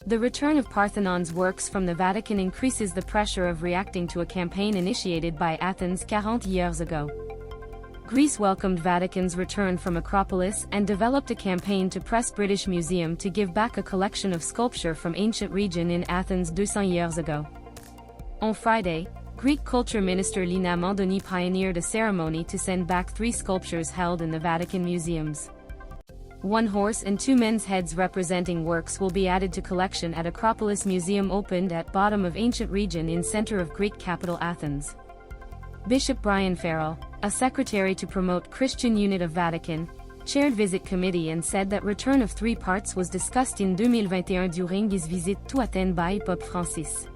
The return of Parthenon's works from the Vatican increases the pressure of reacting to a campaign initiated by Athens 40 years ago. Greece welcomed Vatican's return from Acropolis and developed a campaign to press British Museum to give back a collection of sculpture from ancient region in Athens 200 years ago. On Friday, Greek Culture Minister Lina Mendoni pioneered a ceremony to send back 3 sculptures held in the Vatican museums. 1 horse and 2 men's heads representing works will be added to collection at Acropolis Museum, opened at bottom of ancient region in center of Greek capital Athens. Bishop Brian Farrell, a secretary to promote Christian unit of Vatican, chaired visit committee and said that return of 3 parts was discussed in 2021 during his visit to Athens by Pope Francis.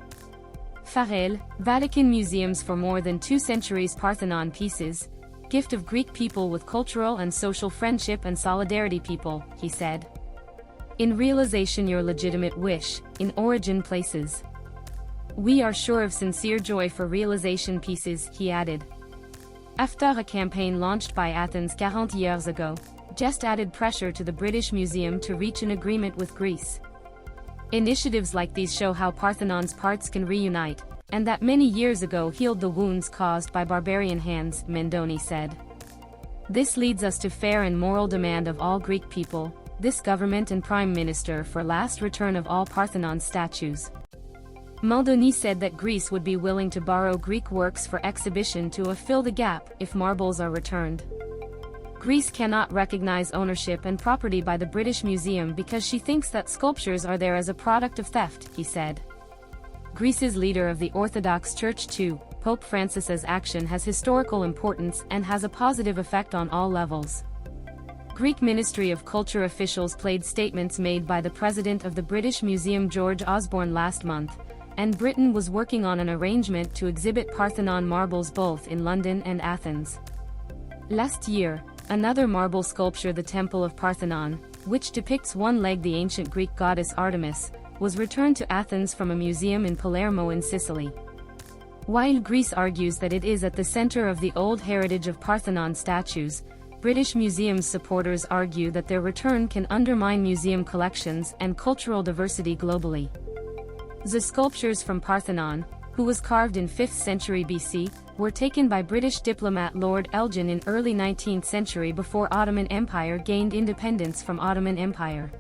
Farrell, Vatican museums for more than 2 centuries Parthenon pieces, gift of Greek people with cultural and social friendship and solidarity people, he said. In realization your legitimate wish, in origin places. We are sure of sincere joy for realization pieces, he added. After a campaign launched by Athens 40 years ago, Jest added pressure to the British Museum to reach an agreement with Greece. Initiatives like these show how Parthenon's parts can reunite, and that many years ago healed the wounds caused by barbarian hands, Mendoni said. This leads us to fair and moral demand of all Greek people, this government and Prime Minister for last return of all Parthenon statues. Mendoni said that Greece would be willing to borrow Greek works for exhibition to fill the gap if marbles are returned. Greece cannot recognize ownership and property by the British Museum because she thinks that sculptures are there as a product of theft, he said. Greece's leader of the Orthodox Church II, Pope Francis's action has historical importance and has a positive effect on all levels. Greek Ministry of Culture officials played statements made by the president of the British Museum George Osborne last month, and Britain was working on an arrangement to exhibit Parthenon marbles both in London and Athens. Last year, another marble sculpture, the Temple of Parthenon, which depicts one-legged the ancient Greek goddess Artemis, was returned to Athens from a museum in Palermo in Sicily. While Greece argues that it is at the center of the old heritage of Parthenon statues, British Museum's supporters argue that their return can undermine museum collections and cultural diversity globally. The sculptures from Parthenon, who was carved in 5th century BC, were taken by British diplomat Lord Elgin in early 19th century before Ottoman Empire gained independence from Ottoman Empire.